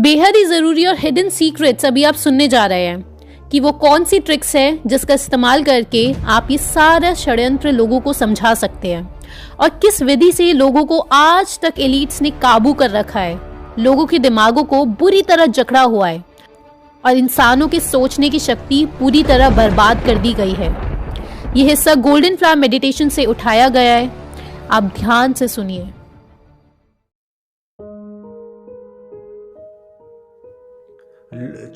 बेहद ही ज़रूरी और हिडन सीक्रेट्स अभी आप सुनने जा रहे हैं कि वो कौन सी ट्रिक्स है जिसका इस्तेमाल करके आप ये सारा षड्यंत्र लोगों को समझा सकते हैं और किस विधि से लोगों को आज तक एलीट्स ने काबू कर रखा है, लोगों के दिमागों को बुरी तरह जकड़ा हुआ है और इंसानों के सोचने की शक्ति पूरी तरह बर्बाद कर दी गई है। यह हिस्सा गोल्डन फ्लावर मेडिटेशन से उठाया गया है, आप ध्यान से सुनिए।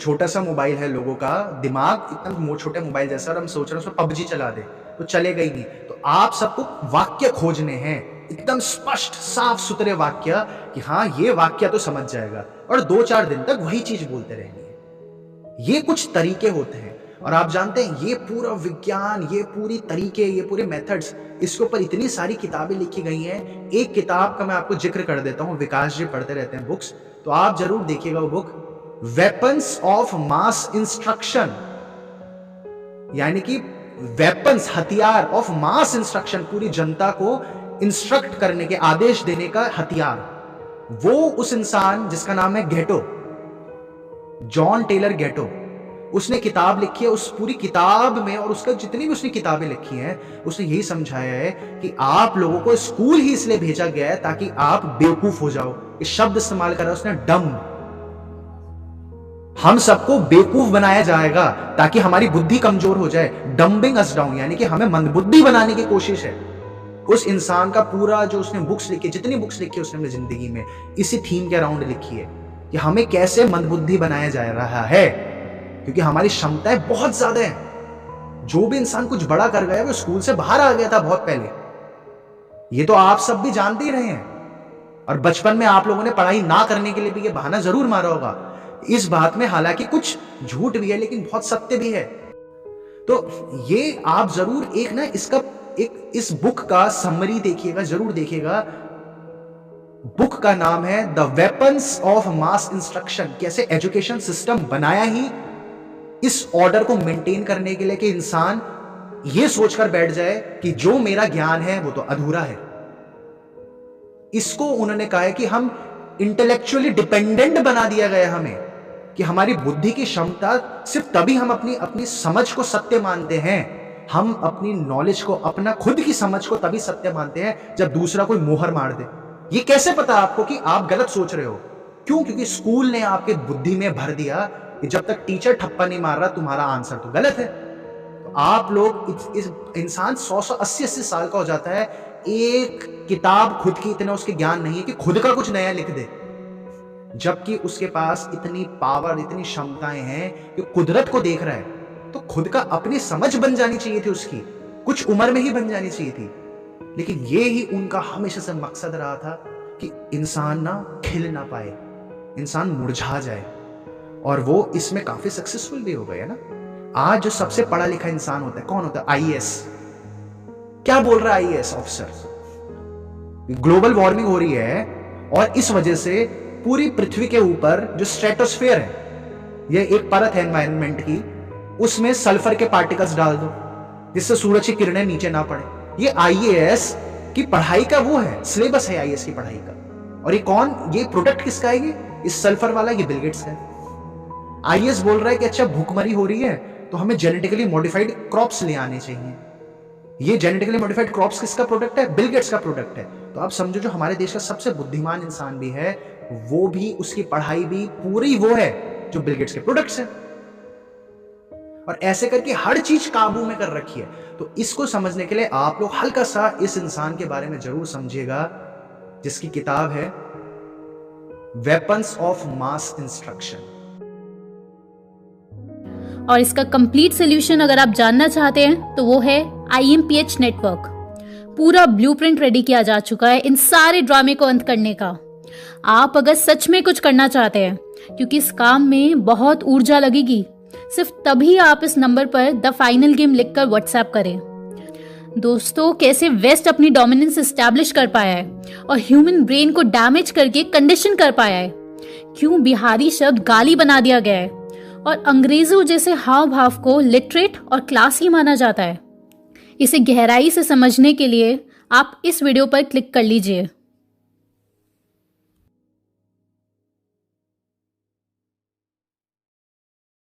छोटा सा मोबाइल है, लोगों का दिमाग इतना छोटे मोबाइल जैसा, और हम सोच रहे हैं उसमें पबजी चला दे तो चलेगा ही नहीं। तो आप सबको वाक्य खोजने हैं, एकदम स्पष्ट साफ सुथरे वाक्य कि हाँ ये वाक्य तो समझ जाएगा, और 2-4 दिन तक वही चीज बोलते रहेंगे। ये कुछ तरीके होते हैं, और आप जानते हैं ये पूरा विज्ञान, ये पूरी तरीके, ये पूरे मेथड्स, इसके ऊपर इतनी सारी किताबें लिखी गई हैं। एक किताब का मैं आपको जिक्र कर देता हूँ, विकास जी पढ़ते रहते हैं बुक्स, तो आप जरूर देखिएगा वो book, weapons of mass instruction, यानी कि वेपन्स, हथियार ऑफ मास इंस्ट्रक्शन, पूरी जनता को इंस्ट्रक्ट करने के, आदेश देने का हथियार। वो उस इंसान जिसका नाम है गेटो, जॉन टेलर गेटो, उसने किताब लिखी है। उस पूरी किताब में, और उसका जितनी भी उसने किताबें लिखी हैं, उसने यही समझाया है कि आप लोगों को स्कूल ही इसलिए भेजा गया है ताकि आप बेवकूफ हो जाओ। इस शब्द इस्तेमाल करा उसने, डम। हम सबको बेवकूफ बनाया जाएगा ताकि हमारी बुद्धि कमजोर हो जाए, डम्बिंग अस डाउन, यानी कि हमें मंदबुद्धि बनाने की कोशिश है। उस इंसान का पूरा जो उसने बुक्स लिखी, जितनी बुक्स लिखी उसने अपनी जिंदगी में, इसी थीम के अराउंड लिखी है कि हमें कैसे मंदबुद्धि बनाया जा रहा है, क्योंकि हमारी क्षमताएं बहुत ज्यादा है। जो भी इंसान कुछ बड़ा कर गया वो स्कूल से बाहर आ गया था बहुत पहले। ये तो आप सब भी जानते ही रहे हैं, और बचपन में आप लोगों ने पढ़ाई ना करने के लिए भी ये बहाना जरूर मारा होगा। इस बात में हालांकि कुछ झूठ भी है लेकिन बहुत सत्य भी है। तो ये आप जरूर एक ना इसका एक इस बुक का समरी देखिएगा, जरूर देखिएगा। बुक का नाम है the weapons of mass instruction. कैसे एजुकेशन सिस्टम बनाया ही इस ऑर्डर को मेंटेन करने के लिए कि इंसान ये सोचकर बैठ जाए कि जो मेरा ज्ञान है वो तो अधूरा है। इसको उन्होंने कहा है कि हम इंटेलेक्चुअली डिपेंडेंट बना दिया गया हमें, कि हमारी बुद्धि की क्षमता सिर्फ तभी हम अपनी समझ को सत्य मानते हैं, हम अपनी नॉलेज को, अपना खुद की समझ को तभी सत्य मानते हैं जब दूसरा कोई मोहर मार दे। ये कैसे पता आपको कि आप गलत सोच रहे हो? क्यों? क्योंकि स्कूल ने आपके बुद्धि में भर दिया कि जब तक टीचर ठप्पा नहीं मार रहा तुम्हारा आंसर तो गलत है। तो आप लोग, इस इंसान 100-180 साल का हो जाता है, एक किताब खुद की इतना उसके ज्ञान नहीं है कि खुद का कुछ नया लिख दे, जबकि उसके पास इतनी पावर, इतनी क्षमताएं हैं कि कुदरत को देख रहा है। तो खुद का अपनी समझ बन जानी चाहिए थी उसकी, कुछ उम्र में ही बन जानी चाहिए थी। लेकिन ये ही उनका हमेशा से मकसद रहा था कि इंसान ना खिल ना पाए, इंसान मुरझा जाए, और वो इसमें काफी सक्सेसफुल भी हो गए ना। आज जो सबसे पढ़ा लिखा इंसान होता है कौन होता है? आईएएस। क्या बोल रहा है आईएएस ऑफिसर? ग्लोबल वार्मिंग हो रही है और इस वजह से पूरी पृथ्वी के ऊपर जो स्ट्रेटोस्फेयर है, ये एक परत है एनवायरनमेंट की, उसमें सल्फर के पार्टिकल्स डाल दो जिससे सूरज की किरणें नीचे ना पड़े। ये आईएएस की पढ़ाई का वो है, सिलेबस है आईएएस की पढ़ाई का। और ये कौन, ये प्रोडक्ट किसका है? ये इस सल्फर वाला, ये बिल गेट्स है। आईएएस बोल रहा है कि अच्छा भूखमरी हो रही है तो हमें जेनेटिकली मॉडिफाइड क्रॉप्स ले आने चाहिए। ये जेनेटिकली मॉडिफाइड क्रॉप्स किसका प्रोडक्ट है? बिल गेट्स का प्रोडक्ट है। तो आप समझो जो हमारे देश का सबसे बुद्धिमान इंसान भी है, वो भी, उसकी पढ़ाई भी पूरी वो है जो बिल गेट्स के प्रोडक्ट्स हैं। और ऐसे करके हर चीज काबू में कर रखी है। तो इसको समझने के लिए आप लोग हल्का सा इस इंसान के बारे में जरूर समझिएगा, जिसकी किताब है वेपन्स ऑफ मास इंस्ट्रक्शन। और इसका कंप्लीट सोल्यूशन अगर आप जानना चाहते हैं तो वो है IMPH नेटवर्क। पूरा ब्लूप्रिंट रेडी किया जा चुका है इन सारे ड्रामे को अंत करने का। आप अगर सच में कुछ करना चाहते हैं, क्योंकि इस काम में बहुत ऊर्जा लगेगी, सिर्फ तभी आप इस नंबर पर द फाइनल गेम लिखकर व्हाट्सएप करें। दोस्तों, कैसे वेस्ट अपनी डोमिनेंस एस्टैब्लिश कर पाया है और ह्यूमन ब्रेन को डैमेज करके कंडीशन कर पाया है। क्यों बिहारी शब्द गाली बना दिया गया है और अंग्रेजों जैसे हाव भाव को लिटरेट और क्लासी माना जाता है। इसे गहराई से समझने के लिए आप इस वीडियो पर क्लिक कर लीजिए।